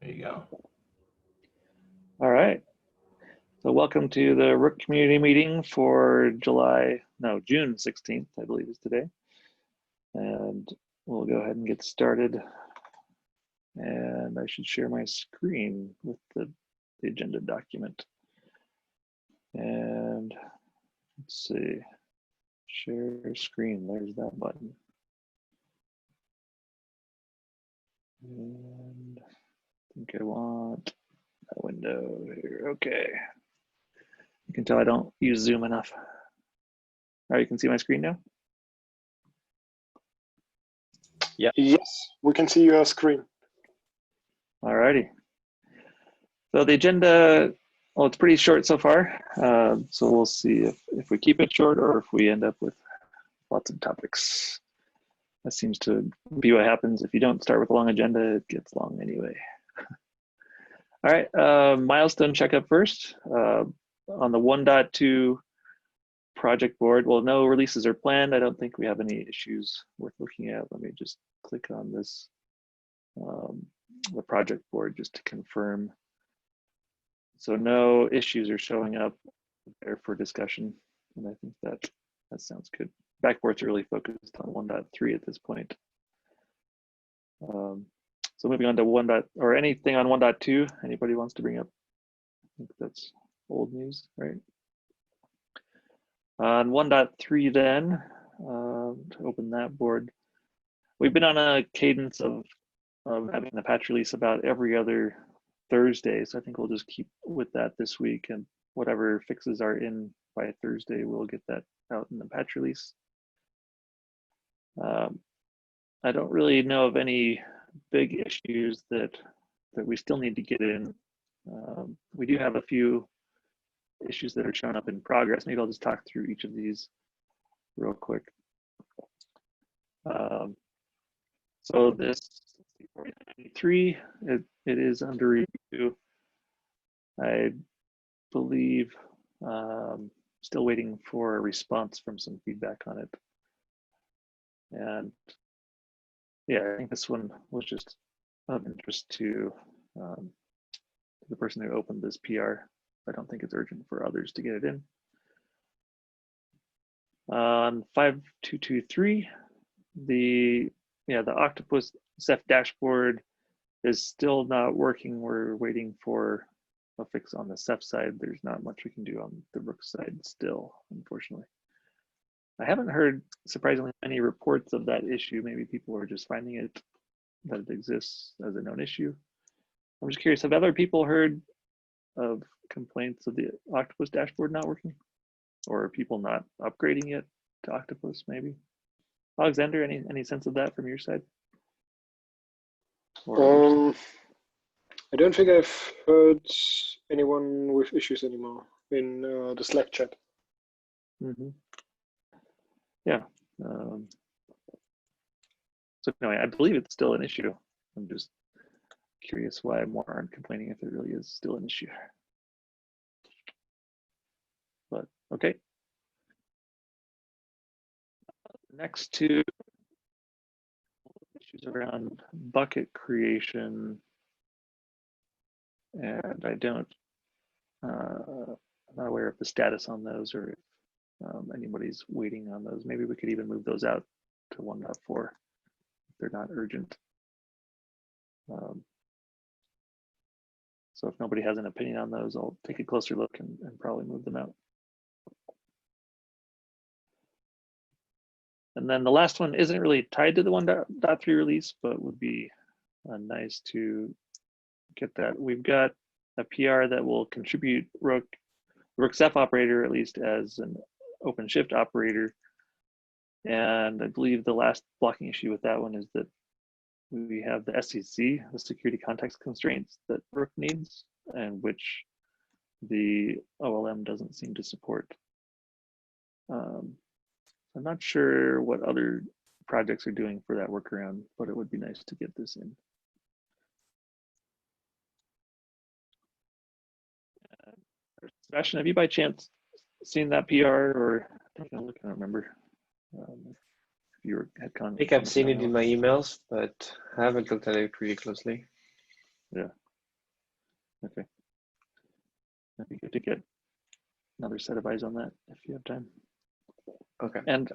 There you go. All right. So welcome to the Rook community meeting for June 16th, I believe is today. And we'll go ahead and get started. And I should share my screen with the agenda document. And let's see, share screen, there's that button. And I think I want that window here, okay. You can tell I don't use Zoom enough. All right, you can see my screen now? Yeah. Yes, we can see your screen. All righty. So the agenda, well, it's pretty short so far. So we'll see if we keep it short or if we end up with lots of topics. That seems to be what happens. If you don't start with a long agenda, it gets long anyway. All right, milestone checkup first. On the 1.2 project board, well, no releases are planned. I don't think we have any issues worth looking at. Let me just click on this, the project board just to confirm. So no issues are showing up there for discussion. And I think that sounds good. Backboard's really focused on 1.3 at this point. So moving on to or anything on 1.2, anybody wants to bring up? I think that's old news, right? On 1.3 then, to open that board, we've been on a cadence of having the patch release about every other Thursday. So I think we'll just keep with that this week, and whatever fixes are in by Thursday, we'll get that out in the patch release. I don't really know of any big issues that we still need to get in. We do have a few issues that are showing up in progress. Maybe I'll just talk through each of these real quick. So this 3, it is under review. I believe still waiting for a response from some feedback on it. And yeah, I think this one was just of interest to the person who opened this PR. I don't think it's urgent for others to get it in. On 5.2.2.3, the Octopus Ceph dashboard is still not working. We're waiting for a fix on the Ceph side. There's not much we can do on the Rook side still, unfortunately. I haven't heard, surprisingly, any reports of that issue. Maybe people are just finding it, that it exists as a known issue. I'm just curious, have other people heard of complaints of the Octopus dashboard not working? Or are people not upgrading it to Octopus, maybe? Alexander, any sense of that from your side? I don't think I've heard anyone with issues anymore in the Slack chat. Mm-hmm. Yeah. So anyway, I believe it's still an issue. I'm just curious why more aren't complaining if it really is still an issue. But okay. Next to issues around bucket creation, and I don't, I'm not aware of the status on those or if anybody's waiting on those. Maybe we could even move those out to 1.4 if they're not urgent. So if nobody has an opinion on those, I'll take a closer look and probably move them out. And then the last one isn't really tied to the 1.3 release, but would be nice to get that. We've got a PR that will contribute Rook Ceph operator, at least as an OpenShift operator. And I believe the last blocking issue with that one is that we have the SCC, the security context constraints that Rook needs, and which the OLM doesn't seem to support. I'm not sure what other projects are doing for that workaround, but it would be nice to get this in. Sebastian, have you by chance seen that PR or taken a look? I don't remember. If you had I think I've seen it in my emails, but I haven't looked at it really closely. Yeah. Okay. That'd be good to get another set of eyes on that if you have time. Okay. And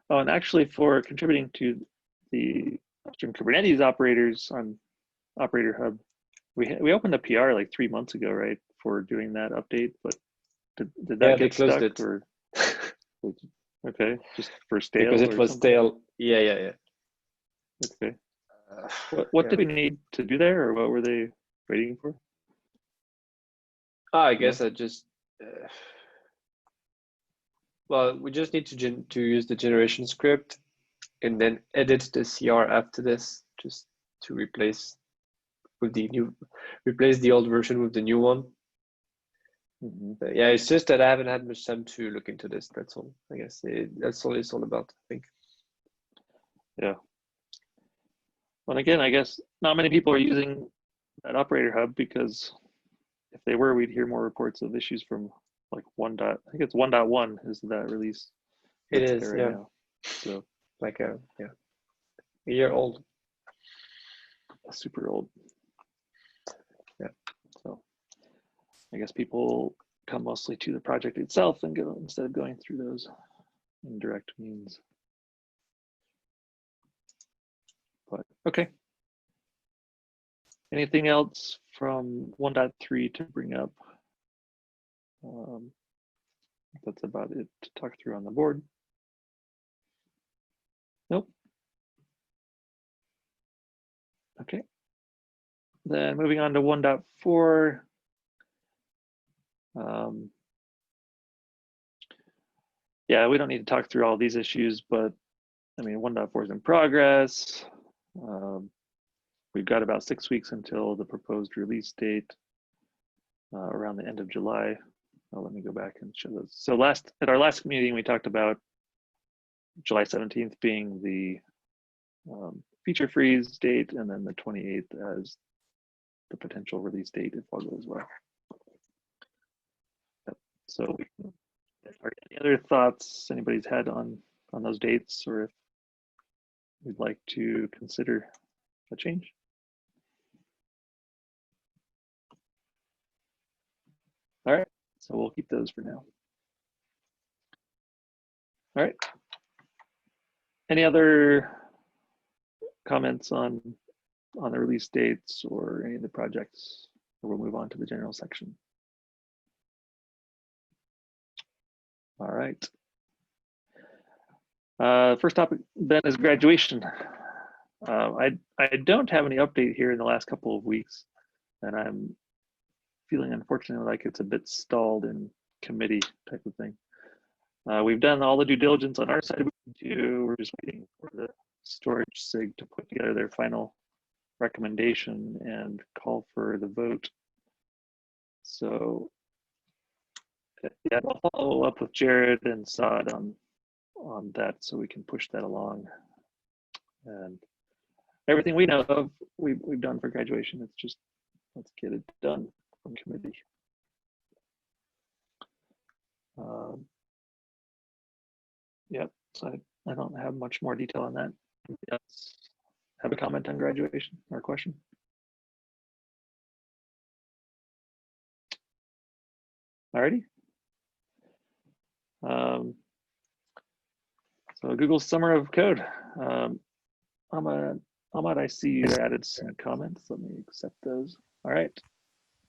and actually for contributing to the upstream Kubernetes operators on Operator Hub, we opened a PR like 3 months ago, right, for doing that update, but did that they get closed stuck it. or okay, just for stale Because it or was something? stale. Yeah. Okay. What yeah. did we need to do there, or what were they waiting for? I guess I just well, we just need to use the generation script and then edit the CR after this, just to replace the old version with the new one. But yeah, it's just that I haven't had much time to look into this. That's all. I guess that's all it's all about, I think. Yeah. Well, again, I guess not many people are using that Operator Hub, because if they were, we'd hear more reports of issues from like I think it's 1.1 is that release. It that's is, there right now. So like a year old. Super old. Yeah. So I guess people come mostly to the project itself and go instead of going through those indirect means. But okay. Anything else from 1.3 to bring up? That's about it to talk through on the board. Nope. Okay. Then moving on to 1.4. Yeah, we don't need to talk through all these issues, but I mean, 1.4 is in progress. We've got about 6 weeks until the proposed release date around the end of July. Let me go back and show those. So at our last meeting, we talked about July 17th being the feature freeze date, and then the 28th as the potential release date if all goes well. Yep. So are any other thoughts anybody's had on those dates, or if we'd like to consider a change? All right, so we'll keep those for now. All right. Any other comments on the release dates or any of the projects? Or we'll move on to the general section. All right. First topic then is graduation. I don't have any update here in the last couple of weeks, and I'm feeling unfortunately like it's a bit stalled in committee type of thing. We've done all the due diligence on our side. We're just waiting for the storage SIG to put together their final recommendation and call for the vote. So yeah, I'll follow up with Jared and Saad on that so we can push that along. And everything we know of, we've done for graduation. It's just, let's get it done from committee. Yep, so I don't have much more detail on that. Anybody else have a comment on graduation or question? Alrighty. So Google's Summer of Code. Ahmad, I see you added some comments. Let me accept those. All right.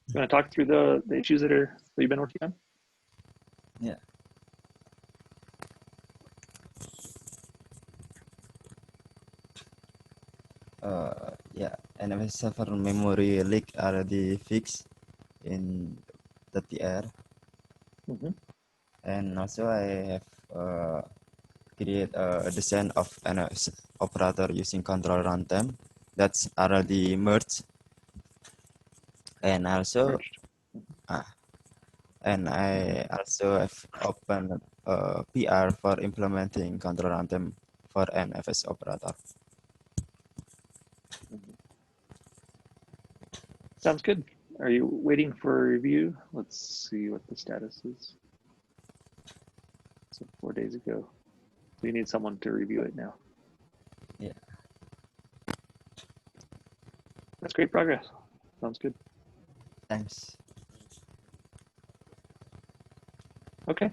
You want to talk through the issues that you've been working on? Yeah. Yeah, NFS server memory leak already fixed in the TR. And also I have create a design of an operator using control runtime that's already merged. And also and I also have opened a PR for implementing control runtime for NFS operator. Sounds good. Are you waiting for review? Let's see what the status is. So 4 days ago. We need someone to review it now. Yeah. That's great progress. Sounds good. Thanks. Okay.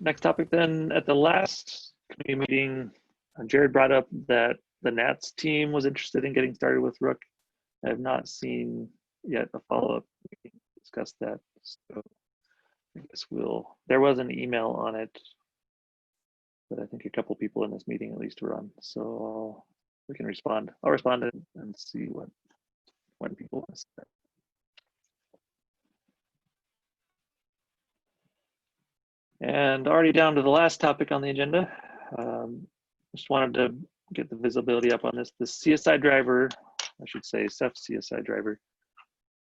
Next topic then, at the last committee meeting, Jared brought up that the Nats team was interested in getting started with Rook. I have not seen yet a follow-up meeting to discuss that. So I guess there was an email on it that I think a couple people in this meeting at least were on. So we can respond. I'll respond and see when people want to say that. And already down to the last topic on the agenda. Just wanted to get the visibility up on this. The CSI driver, I should say Ceph CSI driver,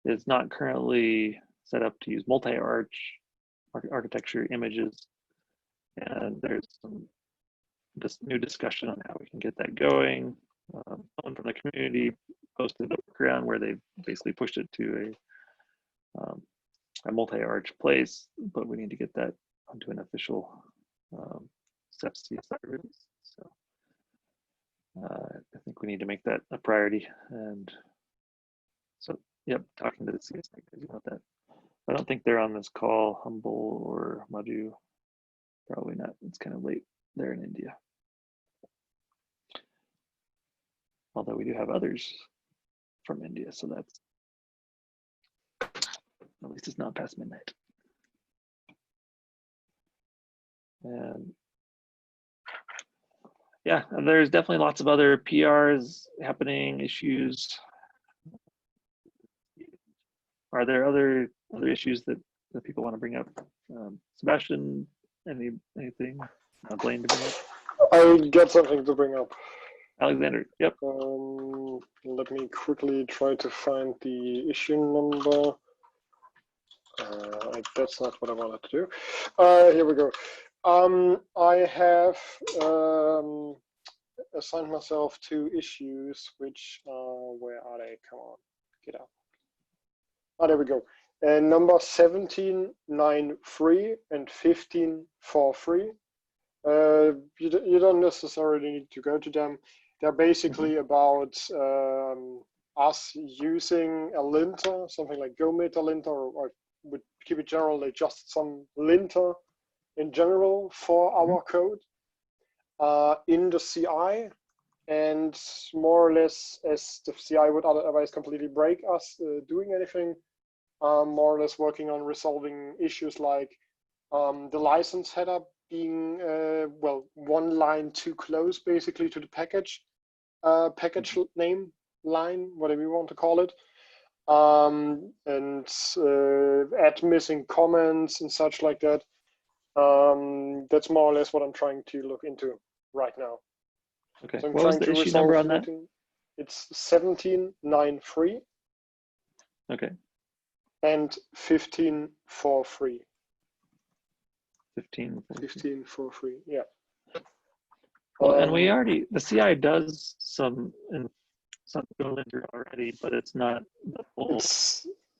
is not currently set up to use multi-arch architecture images. And there's some new discussion on how we can get that going. Someone from the community posted a workaround where they basically pushed it to a multi-arch place, but we need to get that onto an official Ceph CSI release. So I think we need to make that a priority. And so, yep, talking to the CSI guys about that. I don't think they're on this call, Humble or Madhu. Probably not. It's kind of late there in India. Although we do have others from India, so that's, at least it's not past midnight. And yeah, there's definitely lots of other PRs happening, issues. Are there other issues that people want to bring up? Sebastian, anything? Blaine to bring up? I got something to bring up. Alexander, yep. Let me quickly try to find the issue number. That's not what I wanted to do. Here we go. I have assigned myself 2 issues, which where are they? Come on, get up. Oh, there we go. Number 1793 and 1543. You don't necessarily need to go to them. They're basically about us using a linter, something like GoMeter linter, or would keep it generally just some linter in general for our code in the CI, and more or less as the CI would otherwise completely break us doing anything, more or less working on resolving issues like the license header being, well, one line too close basically to the package name line, whatever you want to call it, and add missing comments and such like that. That's more or less what I'm trying to look into right now. Okay. So I'm what was trying the to issue number on that? It's 1793. Okay. And 1543. 1543. Yeah. Well, and we already, the CI does some linter already, but it's not the full.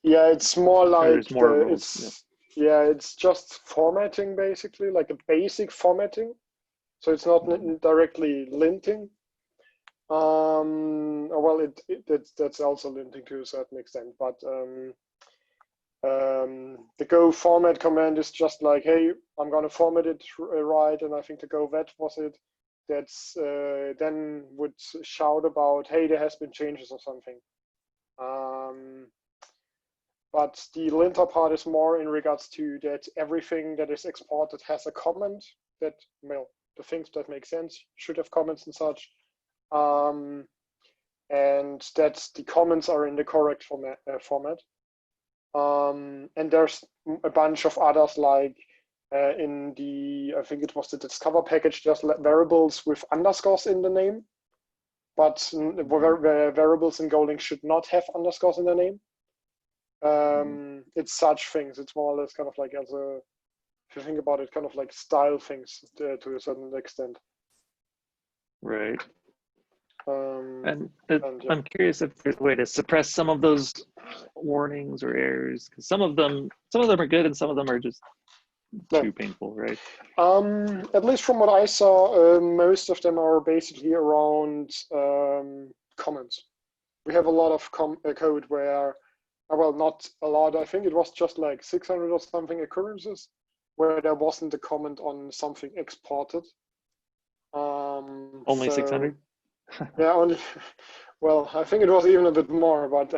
It's more like more it's just formatting basically, like a basic formatting. So it's not directly linting. Well, that's also linting to a certain extent, but the go format command is just like, hey, I'm going to format it right, and I think the go vet was it. That's then would shout about, hey, there has been changes or something. But the linter part is more in regards to that everything that is exported has a comment that, well, the things that make sense should have comments and such. And that the comments are in the correct format. And there's a bunch of others, like in the, I think it was the Discover package, just variables with underscores in the name, but variables in Golang should not have underscores in the name. It's such things. It's more or less kind of like, if you think about it, kind of like style things to a certain extent. Right. Yeah. I'm curious if there's a way to suppress some of those warnings or errors, because some of them are good and some of them are just too painful, right? At least from what I saw, most of them are basically around comments. we have a lot of code where, well, not a lot. I think it was just like 600 or something occurrences where there wasn't a comment on something exported. Only 600? Yeah, only. Well, I think it was even a bit more, but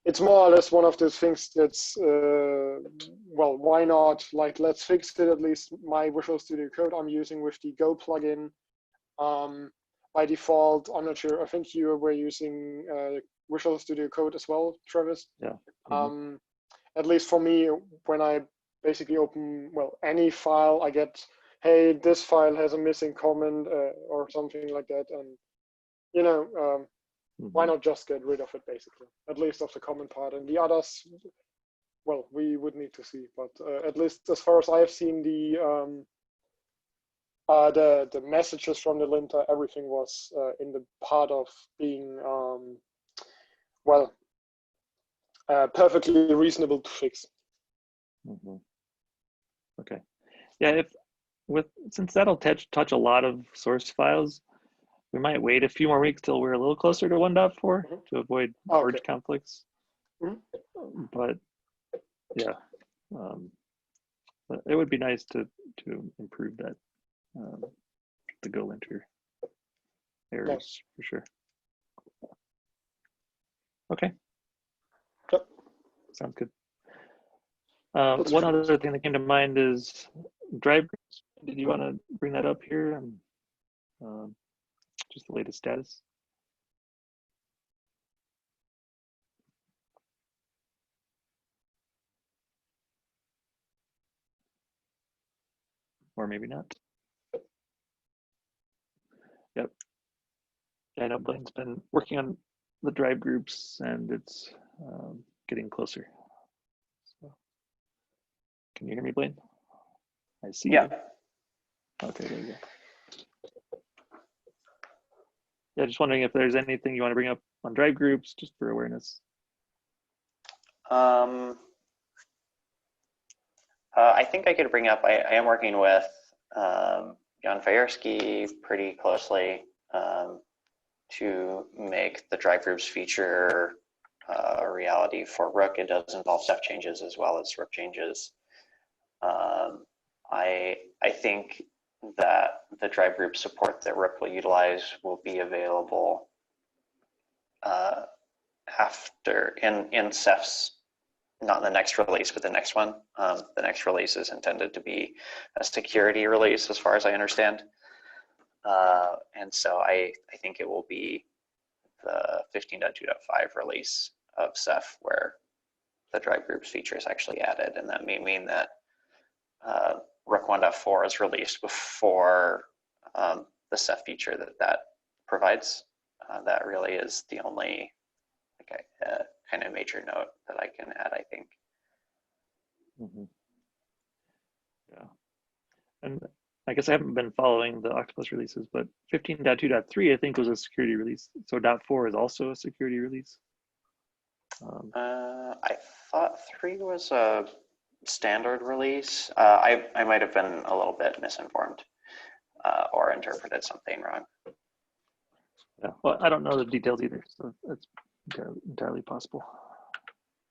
it's more or less one of those things that's, well, why not? Like, let's fix it. At least my Visual Studio Code I'm using with the Go plugin. By default, I'm not sure. I think you were using Visual Studio Code as well, Travis. Yeah. At least for me, when I basically open, well, any file, I get, hey, this file has a missing comment or something like that. And, you know, why not just get rid of it, basically, at least of the comment part. And the others, well, we would need to see. But at least as far as I've seen the messages from the linter, everything was in the part of being, well, perfectly reasonable to fix. Okay. Yeah, since that'll touch a lot of source files, we might wait a few more weeks till we're a little closer to 1.4 to avoid merge conflicts. But yeah, but it would be nice to improve that, the Go linter errors for sure. Okay. Yep. Sounds good. One other thing that came to mind is drive groups. Did you want to bring that up here and just the latest status? Or maybe not. Yep. I know Blaine's been working on the drive groups and it's getting closer. So, can you hear me, Blaine? I see you. Okay, there you go. Yeah, just wondering if there's anything you want to bring up on drive groups, just for awareness. I think I could bring up, I am working with Jan Fajerski pretty closely to make the drive groups feature a reality for Rook. It does involve step changes as well as Rook changes. I think that the drive group support that Rook will utilize will be available after in Ceph's, not the next release, but the next one. The next release is intended to be a security release, as far as I understand. And so I think it will be the 15.2.5 release of Ceph where the drive groups feature is actually added, and that may mean that Rook 1.4 is released before the Ceph feature that provides. That really is the only kind of major note that I can add, I think. Yeah, and I guess I haven't been following the Octopus releases, but 15.2.3 I think was a security release. So .4 is also a security release. I thought 3 was a standard release. I might have been a little bit misinformed or interpreted something wrong. Yeah, well, I don't know the details either, so that's entirely possible.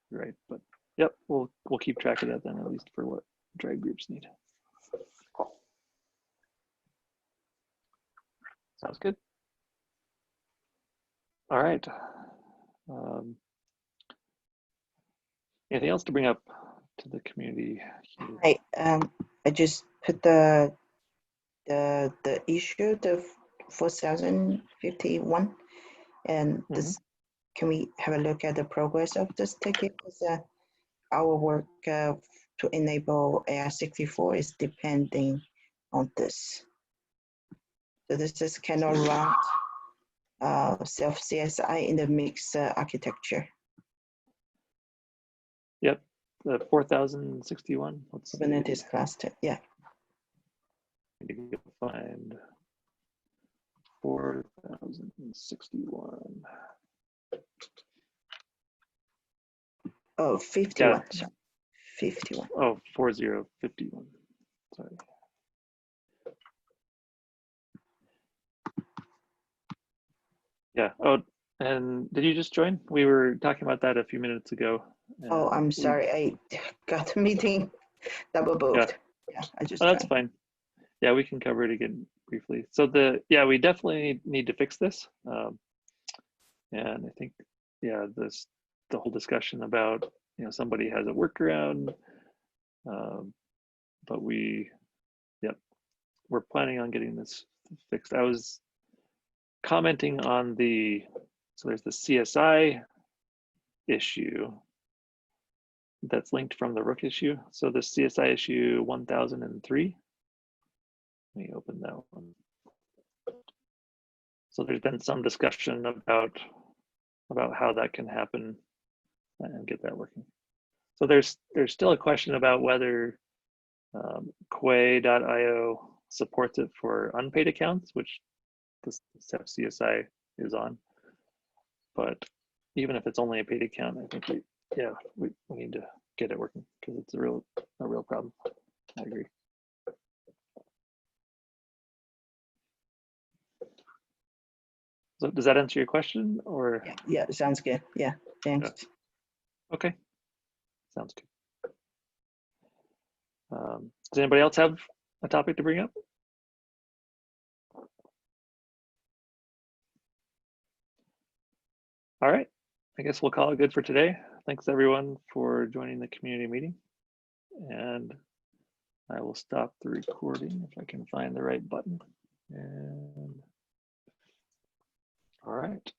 You're right, but yep, we'll keep track of that then, at least for what drive groups need. Cool. Sounds good. All right. Anything else to bring up to the community here? I just put the issue, the 4051, and this. Can we have a look at the progress of this ticket? Because our work to enable AI64 is depending on this. So this is kind of run self CSI in the mixed architecture. Yep, the 4061. Kubernetes cluster, yeah. I need to find 4061. Oh, 51. Yeah. 51. Oh, 4051. Sorry. Yeah. Oh, and did you just join? We were talking about that a few minutes ago. Oh, I'm we- sorry. I got the meeting double booked. Yeah, I just Oh, that's joined. fine. Yeah, we can cover it again briefly. So we definitely need to fix this. And I think, yeah, the whole discussion about, somebody has a workaround, but we're planning on getting this fixed. I was commenting on so there's the CSI issue that's linked from the Rook issue. So the CSI issue 1003. Let me open that one. So there's been some discussion about how that can happen and get that working. So there's still a question about whether Quay.io supports it for unpaid accounts, which the CSI is on. But even if it's only a paid account, I think we need to get it working because it's a real problem. I agree. So does that answer your question, or? Yeah, sounds good. Yeah, thanks. Yeah. Okay, sounds good. Does anybody else have a topic to bring up? All right, I guess we'll call it good for today. Thanks everyone for joining the community meeting. And I will stop the recording if I can find the right button. And all right.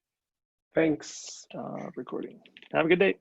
Thanks. Stop recording. Have a good day.